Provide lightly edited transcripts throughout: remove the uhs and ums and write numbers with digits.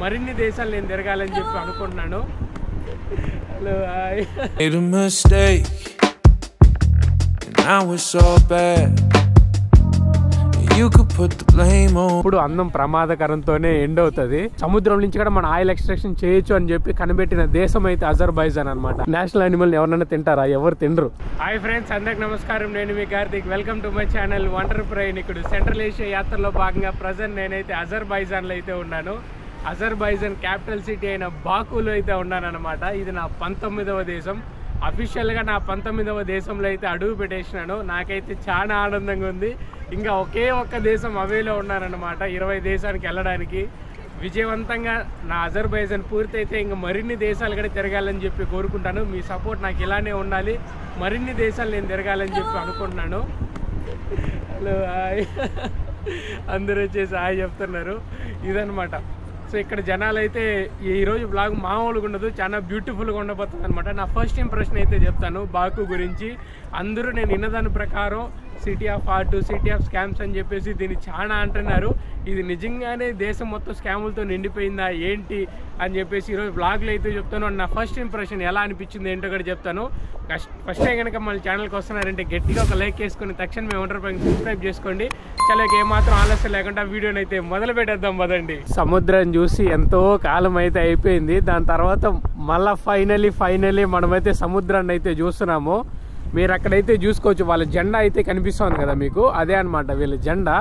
మరిన్ని దేశాలు నేను తిరగాలని చెప్పి అనుకుంటున్నాను. Hello hi. ఇప్పుడు అందం ప్రమాదకరంతోనే ఎండ్ అవుతుంది. సముద్రం నుంచి కూడా మన ఆయిల్ ఎక్స్ట్రాక్షన్ చేయొచ్చు అని చెప్పి కనిపెట్టిన దేశం అయితే అజర్బైజాన్ అనమాట. నేషనల్ యానిమల్ ఎవరైనా తింటారా? ఎవరు తినరు. హాయ్ ఫ్రెండ్స్, అందరికి నమస్కారం. నేను మీ Karthik. Welcome to my channel wonder ప్రయాణికుడు. సెంట్రల్ ఏషియా యాత్రలో భాగంగా ప్రజెంట్ నేనైతే అజర్బైజాన్లో అయితే ఉన్నాను. అజర్బైజాన్ క్యాపిటల్ సిటీ అయిన బాకులో అయితే ఉన్నాను అనమాట. ఇది నా 19వ దేశం. అఫీషియల్గా నా 19వ దేశంలో అయితే అడుగు పెట్టేసినాను. నాకైతే చాలా ఆనందంగా ఉంది. ఇంకా ఒకే ఒక్క దేశం అవేలో ఉన్నానన్నమాట 20 దేశానికి వెళ్ళడానికి. విజయవంతంగా నా అజర్బైజాన్ పూర్తయితే ఇంకా మరిన్ని దేశాలు కూడా తిరగాలని చెప్పి కోరుకుంటాను. మీ సపోర్ట్ నాకు ఇలానే ఉండాలి. మరిన్ని దేశాలు నేను తిరగాలని చెప్పి అనుకుంటున్నాను. Hello hi. అందరూ వచ్చేసి హాయ్ చెప్తున్నారు. ఇదనమాట. సో ఇక్కడ జనాలు అయితే ఈరోజు బ్లాగ్ మామూలుగా ఉండదు, చాలా బ్యూటిఫుల్గా ఉండబోతుంది అనమాట. నా ఫస్ట్ ఇంప్రెషన్ అయితే చెప్తాను బాకు గురించి. అందరూ నేను విన్నదాని ప్రకారం city of art, city of scams అని చెప్పేసి దీన్ని చాలా అంటున్నారు. ఇది నిజంగానే దేశం మొత్తం స్కాములతో నిండిపోయిందా ఏంటి అని చెప్పేసి ఈరోజు బ్లాగ్లో అయితే చెప్తాను. నా ఫస్ట్ ఇంప్రెషన్ ఎలా అనిపించింది ఏంటో కూడా చెప్తాను. ఫస్ట్ టైం కనుక మన ఛానల్కి వస్తున్నారంటే గట్టిగా ఒక లైక్ వేసుకొని తక్షణమే వండర్ ప్రయాణికుడు సబ్స్క్రైబ్ చేసుకోండి. చాలా ఏమాత్రం ఆలస్యం లేకుండా వీడియోని అయితే మొదలు పెట్టేద్దాం పదండి. సముద్రం చూసి ఎంతో కాలం అయితే అయిపోయింది. దాని తర్వాత మళ్ళీ ఫైనలీ మనమైతే సముద్రాన్ని అయితే చూస్తున్నాము. మీరు అక్కడైతే చూసుకోవచ్చు, వాళ్ళ జెండా అయితే కనిపిస్తుంది కదా మీకు, అదే అనమాట వీళ్ళ జెండా.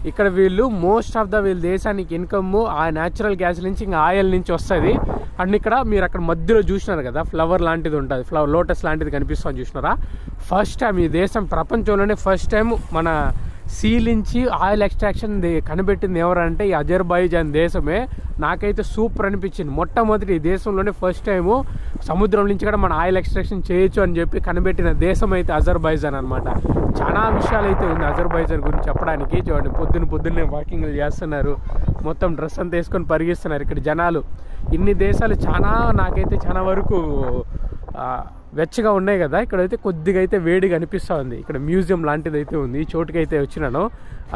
ఇక్కడ వీళ్ళు మోస్ట్ ఆఫ్ ద వీళ్ళ దేశానికి ఇన్కమ్ ఆ న్యాచురల్ గ్యాస్ నుంచి ఇంకా ఆయిల్ నుంచి వస్తుంది. అండ్ ఇక్కడ మీరు అక్కడ మధ్యలో చూసినారు కదా ఫ్లవర్ లాంటిది ఉంటుంది, లోటస్ లాంటిది కనిపిస్తుంది చూసినారా. ఫస్ట్ టైం ఈ దేశం ప్రపంచంలోనే ఫస్ట్ టైం మన సీ నుంచి ఆయిల్ ఎక్స్ట్రాక్షన్ కనిపెట్టింది ఎవరంటే ఈ అజర్బైజాన్ దేశమే. నాకైతే సూపర్ అనిపించింది. మొట్టమొదటి ఈ దేశంలోనే ఫస్ట్ టైము సముద్రం నుంచి కూడా మన ఆయిల్ ఎక్స్ట్రాక్షన్ చేయొచ్చు అని చెప్పి కనిపెట్టిన దేశం అయితే అజర్బైజాన్ అనమాట. చాలా విషయాలు అయితే ఉంది అజర్బైజాన్ గురించి చెప్పడానికి. చూడండి, పొద్దున్నే వాకింగ్లు చేస్తున్నారు, మొత్తం డ్రెస్ అంతా వేసుకొని పరిగిస్తున్నారు ఇక్కడ జనాలు. ఇన్ని దేశాలు నాకైతే చాలా వరకు వెచ్చగా ఉన్నాయి కదా, ఇక్కడైతే కొద్దిగా అయితే వేడిగా అనిపిస్తుంది. ఇక్కడ మ్యూజియం లాంటిది అయితే ఉంది. ఈ చోటుకి అయితే వచ్చినాను.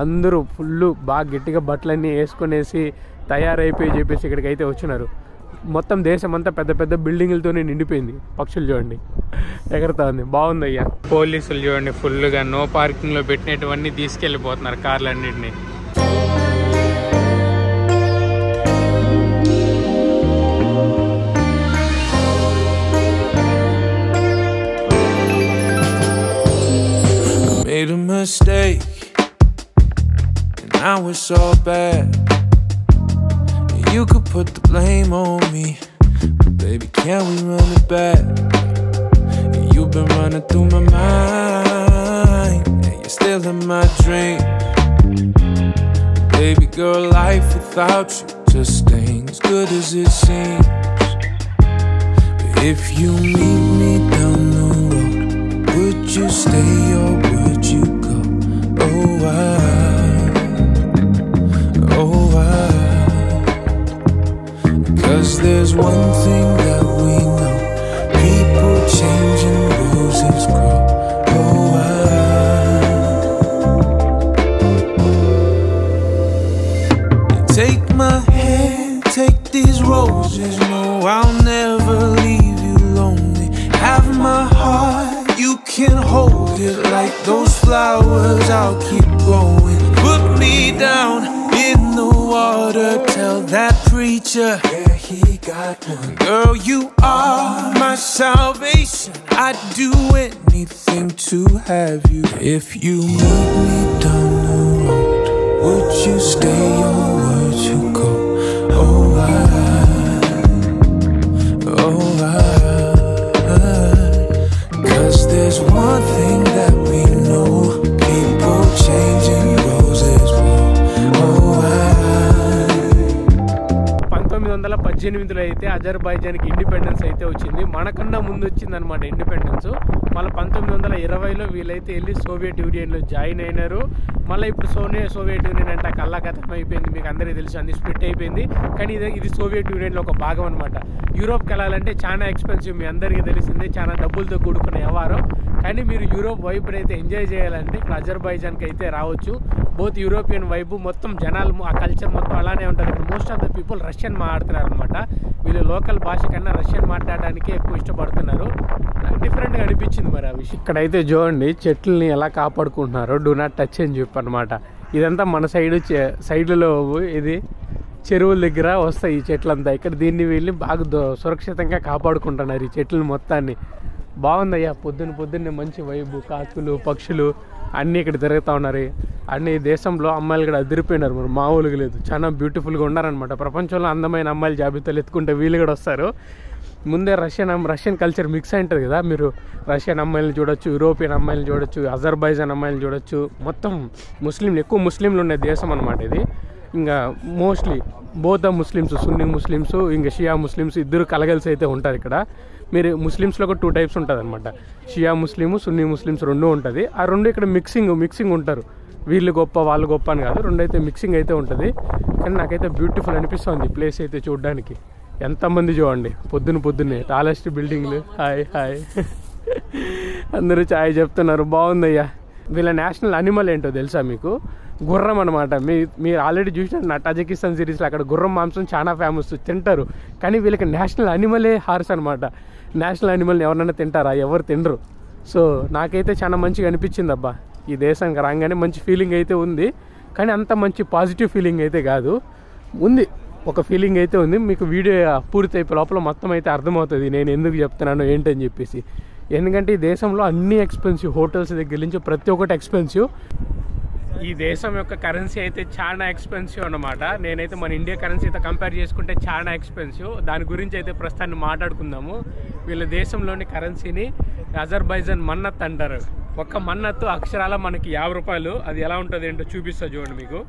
అందరూ ఫుల్ బాగా గట్టిగా బట్టలన్నీ వేసుకునేసి తయారైపోయి చెప్పేసి ఇక్కడికి అయితే వచ్చినారు. మొత్తం దేశం అంతా పెద్ద పెద్ద బిల్డింగులతోనే నిండిపోయింది. పక్షులు చూడండి ఎగరుతా ఉంది, బాగుంది అయ్యా. పోలీసులు చూడండి ఫుల్గా no పార్కింగ్లో పెట్టినటువన్నీ తీసుకెళ్ళిపోతున్నారు కార్లన్నింటినీ. Made a mistake, and now it's all bad. You could put the blame on me, but baby, can we run it back? You've been running through my mind, and you're still in my dream. Baby girl, life without you just ain't as good as it seems. But if you meet me down the road, would you stay or would you go? Oh why? 'Cause there's one thing that we know, people change and roses grow. Oh why? Take my hand, take these roses. No, I'll never leave you lonely. Have my heart, you can hold it like those flowers. I'll keep growing. Put me down in the water. Tell that preacher, yeah, he got one. Girl, you are my salvation. I'd do anything to have you. If you meet me down the road, would you stay or would you go? Oh why? Oh why? 'Cause there's one thing that we know, people change and roses grow. Oh why? 1918లో అయితే అజర్బైజాన్కి independence అయితే వచ్చింది. మనకన్నా ముందు వచ్చింది అనమాట independence. మళ్ళీ 1920లో వీళ్ళైతే వెళ్ళి సోవియట్ యూనియన్లో జాయిన్ అయినారు. మళ్ళీ ఇప్పుడు సోవియట్ యూనియన్ అంటే కల్లాకతం అయిపోయింది, మీకు అందరికీ తెలుసు, అన్ని స్ప్లిట్ అయిపోయింది. కానీ ఇది సోవియట్ యూనియన్లో ఒక భాగం అనమాట. యూరోప్కి వెళ్ళాలంటే చాలా ఎక్స్పెన్సివ్, మీ అందరికీ తెలిసిందే, చాలా డబ్బులతో కూడుకున్న వ్యవహారం. కానీ మీరు యూరోప్ వైపుని అయితే ఎంజాయ్ చేయాలంటే ఇక్కడ అజర్బైజాన్కి అయితే రావచ్చు. బోత్ యూరోపియన్ వైపు మొత్తం జనాలు ఆ కల్చర్ మొత్తం అలానే ఉంటుంది. ఇక్కడ most of the people Russian మాట్లాడుతున్నారు అనమాట. వీళ్ళు లోకల్ భాష కన్నా రష్యన్ మాట్లాడడానికి ఎక్కువ ఇష్టపడుతున్నారు. నాకు డిఫరెంట్గా అనిపించింది మరి ఆ విషయం. ఇక్కడైతే చూడండి చెట్లని ఎలా కాపాడుకుంటున్నారు, డూ నాట్ టచ్ అని చెప్పి అనమాట. ఇదంతా మన సైడ్లో ఇది చెరువుల దగ్గర వస్తాయి ఈ చెట్లంతా. ఇక్కడ దీన్ని వీళ్ళు బాగా సురక్షితంగా కాపాడుకుంటున్నారు ఈ చెట్లను మొత్తాన్ని. బాగుందయ్యా, పొద్దున్నే మంచి వైబు, కాకులు పక్షులు అన్నీ ఇక్కడ తిరుగుతూ ఉన్నారు. అన్ని దేశంలో అమ్మాయిలు కూడా అదిరిపోయినారు, మరి మామూలుగా లేదు. చాలా బ్యూటిఫుల్గా ఉన్నారనమాట. ప్రపంచంలో అందమైన అమ్మాయిల జాబితాలు ఎత్తుకుంటే వీళ్ళు కూడా వస్తారు. ముందే రష్యన్ కల్చర్ మిక్స్ అయి ఉంటుంది కదా, మీరు రష్యన్ అమ్మాయిలను చూడొచ్చు, యూరోపియన్ అమ్మాయిలను చూడొచ్చు, అజర్బైజాన్ అమ్మాయిలను చూడొచ్చు. మొత్తం ఎక్కువ ముస్లింలు ఉండే దేశం అనమాట ఇది. ఇంకా మోస్ట్లీ బోత్ ముస్లిమ్స్, సున్నీ ముస్లిమ్స్ ఇంకా షియా ముస్లిమ్స్ ఇద్దరు కలగలిసి అయితే ఉంటారు ఇక్కడ. మీరు ముస్లిమ్స్లో కూడా 2 టైప్స్ ఉంటుంది అనమాట. షియా ముస్లిము, సున్నీ ముస్లిమ్స్ 2 ఉంటుంది. ఆ 2 ఇక్కడ మిక్సింగ్ ఉంటారు. వీళ్ళు గొప్ప వాళ్ళు గొప్ప అని కాదు, 2 అయితే మిక్సింగ్ అయితే ఉంటుంది. కానీ నాకైతే బ్యూటిఫుల్ అనిపిస్తుంది ఈ ప్లేస్ అయితే చూడడానికి. ఎంతమంది చూడండి పొద్దున్నే టాలెస్ట్ బిల్డింగ్లు. హాయ్ అందరూ ఛాయ్ చెప్తున్నారు. బాగుందయ్యా. వీళ్ళ నేషనల్ అనిమల్ ఏంటో తెలుసా మీకు? గుర్రం అనమాట. మీరు ఆల్రెడీ చూసినారు నా టాజికిస్తాన్ సిరీస్లో, అక్కడ గుర్రం మాంసం చాలా ఫేమస్, తింటారు. కానీ వీళ్ళకి నేషనల్ అనిమలే హార్స్ అనమాట. నేషనల్ అనిమల్ని ఎవరన్నా తింటారా? ఎవరు తినరు. సో నాకైతే చాలా మంచిగా అనిపించింది అబ్బా. ఈ దేశానికి రాగానే మంచి ఫీలింగ్ అయితే ఉంది. కానీ అంత మంచి పాజిటివ్ ఫీలింగ్ అయితే కాదు, ఉంది ఒక ఫీలింగ్ అయితే ఉంది. మీకు వీడియో పూర్తి అయిపోయే లోపల మొత్తం అయితే అర్థమవుతుంది నేను ఎందుకు చెప్తున్నాను ఏంటని చెప్పేసి. ఎందుకంటే ఈ దేశంలో అన్నీ ఎక్స్పెన్సివ్, హోటల్స్ దగ్గర నుంచి ప్రతి ఒక్కటి ఎక్స్పెన్సివ్. ఈ దేశం యొక్క కరెన్సీ అయితే చాలా ఎక్స్పెన్సివ్ అన్నమాట. నేనైతే మన ఇండియా కరెన్సీతో కంపేర్ చేసుకుంటే చాలా ఎక్స్పెన్సివ్. దాని గురించి అయితే ప్రస్తుతాన్ని మాట్లాడుకుందాము. వీళ్ళ దేశంలోని కరెన్సీని అజర్బైజాన్ మన్నత్ అంటారు. ఒక్క మన్నత్తు అక్షరాల మనకి 50 రూపాయలు. అది ఎలా ఉంటుంది ఏంటో చూపిస్తా చూడండి మీకు.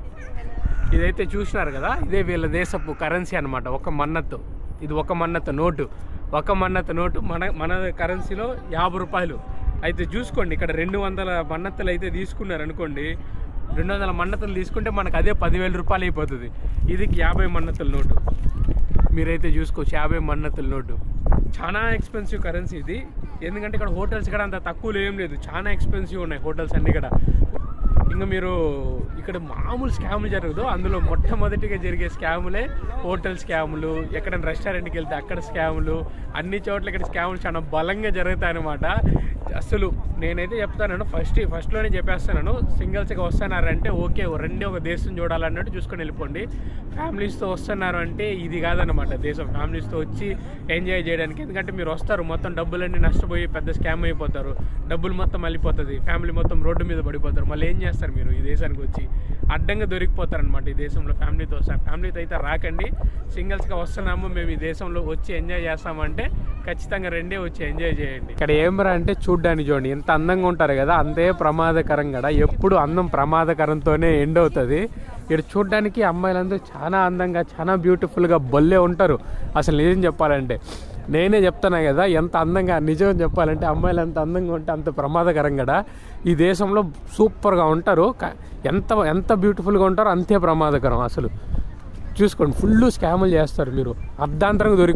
ఇదైతే చూసినారు కదా, ఇదే వీళ్ళ దేశపు కరెన్సీ అనమాట. ఒక మన్నత్తు, ఇది ఒక మన్నత్తు నోటు. ఒక మన్నత్తు నోటు మన కరెన్సీలో 50 రూపాయలు. అయితే చూసుకోండి, ఇక్కడ 200 మన్నత్తులు అయితే తీసుకున్నారు అనుకోండి. 200 మన్నత్తులు తీసుకుంటే మనకు అదే 10,000 రూపాయలు అయిపోతుంది. ఇది 50 మన్నత్తుల నోటు. మీరైతే చూసుకోవచ్చు, 50 మన్నత్తుల నోటు. చాలా ఎక్స్పెన్సివ్ కరెన్సీ ఇది. ఎందుకంటే ఇక్కడ హోటల్స్ కూడా అంత తక్కువలో ఏం లేదు, చాలా ఎక్స్పెన్సివ్ ఉన్నాయి హోటల్స్ అన్నీ కూడా. ఇంకా మీరు ఇక్కడ మామూలు స్కాములు జరగదు, అందులో మొట్టమొదటిగా జరిగే స్కాములే హోటల్ స్కాములు. ఎక్కడైనా రెస్టారెంట్కి వెళ్తే అక్కడ స్కాములు, అన్ని చోట్ల ఇక్కడ స్కాములు చాలా బలంగా జరుగుతాయి అన్నమాట. అసలు నేనైతే చెప్తాను, ఫస్ట్లోనే చెప్పేస్తున్నాను, సింగిల్స్గా వస్తున్నారంటే ఓకే, రెండే ఒక దేశం చూడాలన్నట్టు చూసుకొని వెళ్ళిపోండి. ఫ్యామిలీస్తో వస్తున్నారు అంటే ఇది కాదనమాట దేశం. ఫ్యామిలీస్తో వచ్చి ఎంజాయ్ చేయడానికి. ఎందుకంటే మీరు వస్తారు, మొత్తం డబ్బులన్నీ నష్టపోయి పెద్ద స్కామ్ అయిపోతారు, డబ్బులు మొత్తం వెళ్ళిపోతుంది, ఫ్యామిలీ మొత్తం రోడ్డు మీద పడిపోతారు. మళ్ళీ ఏం చేస్తారు మీరు? ఈ దేశానికి వచ్చి అడ్డంగా దొరికిపోతారనమాట. ఈ దేశంలో ఫ్యామిలీతో వస్తారు. ఫ్యామిలీతో అయితే రాకండి, సింగిల్స్గా వస్తున్నాము మేము ఈ దేశంలో వచ్చి ఎంజాయ్ చేస్తామంటే ఖచ్చితంగా రెండే వచ్చి ఎంజాయ్ చేయండి. ఇక్కడ ఏమరా అంటే చూడ్డానికి చూడండి, ఎంత అందంగా ఉంటారు కదా, అంతే ప్రమాదకరం కూడా. ఎప్పుడు అందం ప్రమాదకరంతోనే ఎండ్ అవుతుంది. ఇక్కడ చూడ్డానికి అమ్మాయిలందరూ చాలా అందంగా, చాలా బ్యూటిఫుల్గా భలే ఉంటారు. అసలు నిజం చెప్పాలంటే నేనే చెప్తున్నా కదా, ఎంత అందంగా, నిజం చెప్పాలంటే అమ్మాయిలు ఎంత అందంగా ఉంటే అంత ప్రమాదకరం కూడా. ఈ దేశంలో సూపర్గా ఉంటారు, ఎంత బ్యూటిఫుల్గా ఉంటారో అంతే ప్రమాదకరం. అసలు చూసుకోండి, ఫుల్ స్కాములు చేస్తారు. మీరు అర్ధాంతరంగా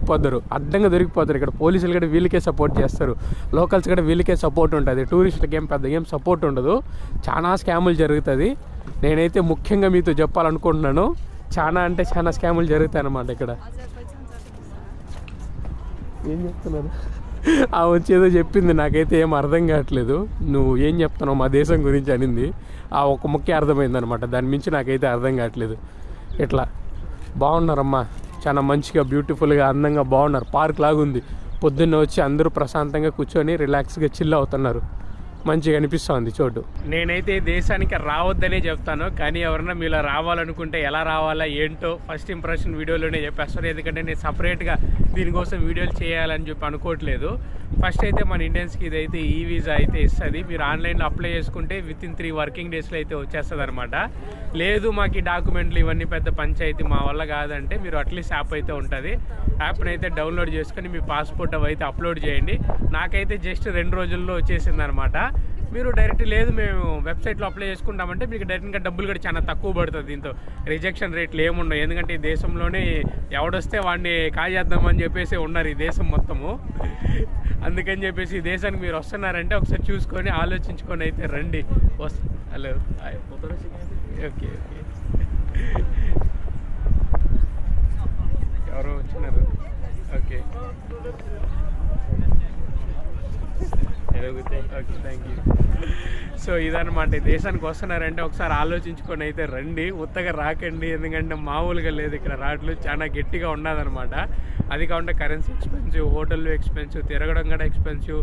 అడ్డంగా దొరికిపోతారు. ఇక్కడ పోలీసులు కూడా వీళ్ళకే సపోర్ట్ చేస్తారు, లోకల్స్ కూడా వీళ్ళకే సపోర్ట్ ఉంటుంది. టూరిస్టులకి ఏం సపోర్ట్ ఉండదు. చాలా స్కాములు జరుగుతుంది. నేనైతే ముఖ్యంగా మీతో చెప్పాలనుకుంటున్నాను, చాలా స్కాములు జరుగుతాయి అన్నమాట ఇక్కడ. ఏం చెప్తున్నారు? ఆ వచ్చేదో చెప్పింది, నాకైతే ఏం అర్థం కావట్లేదు. నువ్వు ఏం చెప్తున్నావు మా దేశం గురించి అనింది. ఆ ఒక ముఖ్య అర్థమైంది అనమాట. దాని మించి నాకైతే అర్థం కావట్లేదు. ఇట్లా బాగున్నారమ్మా, చాలా మంచిగా బ్యూటిఫుల్గా అందంగా బాగున్నారు. పార్క్ లాగా ఉంది. పొద్దున్న వచ్చి అందరూ ప్రశాంతంగా కూర్చొని రిలాక్స్గా చిల్ అవుతున్నారు. మంచిగా అనిపిస్తుంది చోటు. నేనైతే దేశానికి రావద్దనే చెప్తాను, కానీ ఎవరన్నా మీలో రావాలనుకుంటే ఎలా రావాలా ఏంటో ఫస్ట్ ఇంప్రెషన్ వీడియోలోనే చెప్పేస్తాను. ఎందుకంటే నేను సపరేట్గా దీనికోసం వీడియోలు చేయాలని చెప్పి అనుకోవట్లేదు. ఫస్ట్ అయితే మన ఇండియన్స్కి ఇదైతే ఈ వీసా అయితే ఇస్తుంది. మీరు ఆన్లైన్లో అప్లై చేసుకుంటే వితిన్ 3 వర్కింగ్ డేస్లో అయితే వచ్చేస్తుంది అనమాట. లేదు మాకు ఈ డాక్యుమెంట్లు ఇవన్నీ పెద్ద పంచాయతీ మా వల్ల కాదంటే మీరు అట్లీస్ట్ యాప్ అయితే ఉంటుంది. యాప్ని అయితే డౌన్లోడ్ చేసుకొని మీ పాస్పోర్ట్ అవి అయితే అప్లోడ్ చేయండి. నాకైతే జస్ట్ 2 రోజుల్లో వచ్చేసింది అనమాట. మీరు డైరెక్ట్ లేదు మేము వెబ్సైట్లో అప్లై చేసుకుంటామంటే మీకు డైరెక్ట్గా డబ్బులు కూడా చాలా తక్కువ పడుతుంది. దీంతో రిజెక్షన్ రేట్లు ఏముండవు. ఎందుకంటే ఈ దేశంలోనే ఎవడొస్తే వాడిని కాజేద్దామని చెప్పేసి ఉన్నారు ఈ దేశం మొత్తము. అందుకని చెప్పేసి ఈ దేశానికి మీరు వస్తున్నారంటే ఒకసారి చూసుకొని ఆలోచించుకొని అయితే రండి. హలో ఓకే ఓకే ఎవరో వచ్చినారు. Okay okay thank you. So ఇదన్నమాట, దేశానికి వస్తున్నారంటే ఒకసారి ఆలోచించుకొని అయితే రండి, ఉత్తగా రాకండి. ఎందుకంటే మామూలుగా లేదు ఇక్కడ రాట్లు చాలా గట్టిగా ఉన్నదనమాట. అది కాకుండా కరెన్సీ ఎక్స్పెన్సివ్, హోటల్లో ఎక్స్పెన్సివ్, తిరగడం కూడా ఎక్స్పెన్సివ్.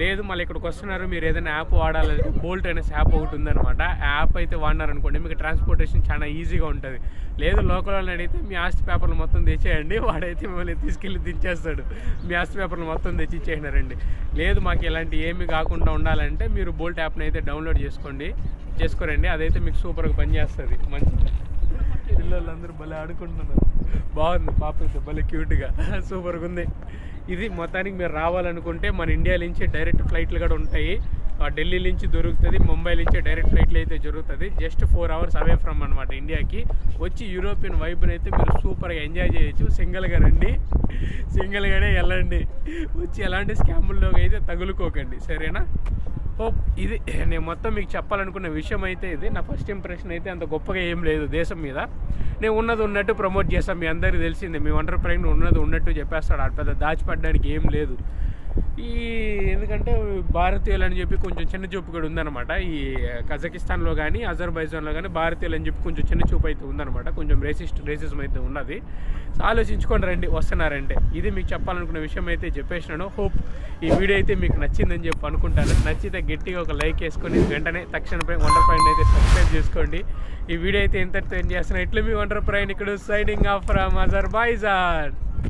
లేదు మళ్ళీ ఇక్కడికి వస్తున్నారు మీరు ఏదైనా యాప్ వాడాలంటే బోల్ట్ అనేసి యాప్ ఒకటి ఉందన్నమాట. ఆ యాప్ అయితే వాడినారనుకోండి మీకు ట్రాన్స్పోర్టేషన్ చాలా ఈజీగా ఉంటుంది. లేదు లోకల్ వాళ్ళని అడిగితే మీ ఆస్తి పేపర్లు మొత్తం తెచ్చేయండి, వాడైతే మిమ్మల్ని తీసుకెళ్ళి దించేస్తాడు. మీ ఆస్తి పేపర్లు మొత్తం తెచ్చి ఇచ్చేసినారండి. లేదు మాకు ఇలాంటి ఏమి కాకుండా ఉండాలంటే మీరు బోల్ట్ యాప్ని అయితే డౌన్లోడ్ చేసుకోరండి. అదైతే మీకు సూపర్గా పనిచేస్తుంది. మంచిగా పిల్లలందరూ భలే ఆడుకుంటున్నారు. బాగుంది పాప అయితే భలే క్యూట్గా సూపర్గా ఉంది. ఇది మొత్తానికి మీరు రావాలనుకుంటే మన ఇండియా నుంచి డైరెక్ట్ ఫ్లైట్లు కూడా ఉంటాయి. ఢిల్లీ నుంచి దొరుకుతుంది, ముంబై నుంచి డైరెక్ట్ ఫ్లైట్లు అయితే జరుగుతుంది. జస్ట్ 4 hours అవే ఫ్రమ్ అనమాట ఇండియాకి. వచ్చి యూరోపియన్ వైబ్ని అయితే మీరు సూపర్గా ఎంజాయ్ చేయొచ్చు. సింగిల్గా రండి, సింగిల్గానే వెళ్ళండి. వచ్చి ఎలాంటి స్కాముల్లోకి అయితే తగులుకోకండి, సరేనా? హోప్ ఇది నేను మొత్తం మీకు చెప్పాలనుకున్న విషయం అయితే ఇది. నా ఫస్ట్ ఇంప్రెషన్ అయితే అంత గొప్పగా ఏం లేదు దేశం మీద. నేను ఉన్నది ఉన్నట్టు ప్రమోట్ చేస్తాను. మీ అందరికీ తెలిసిందే, మీ వండర్ ప్రైమ్ ఉన్నది ఉన్నట్టు చెప్పేస్తాడు. అది పెద్ద దాచిపడడానికి ఏం లేదు. ఎందుకంటే భారతీయులు అని చెప్పి కొంచెం చిన్న చూపు కూడా ఉందన్నమాట. ఈ కజకిస్తాన్లో కానీ అజర్బైజాన్లో కానీ భారతీయులు అని చెప్పి కొంచెం చిన్న చూపు అయితే ఉందన్నమాట. కొంచెం రేసిజం అయితే ఉన్నది. ఆలోచించుకొని రండి వస్తున్నారంటే. ఇది మీకు చెప్పాలనుకున్న విషయం అయితే చెప్పేసినాను. హోప్ ఈ వీడియో అయితే మీకు నచ్చిందని చెప్పి అనుకుంటాను. నచ్చితే గట్టిగా ఒక లైక్ వేసుకొని వెంటనే తక్షణమే వండర్ ప్రైమ్ అయితే సబ్స్క్రైబ్ చేసుకోండి. ఈ వీడియో అయితే ఎంతర్టైన్ చేస్తున్నా. ఇట్లా మీ వండర్ ప్రైమ్ ఇక్కడ సైనింగ్ ఆఫ్ ఫ్రమ్ అజర్బైజాన్.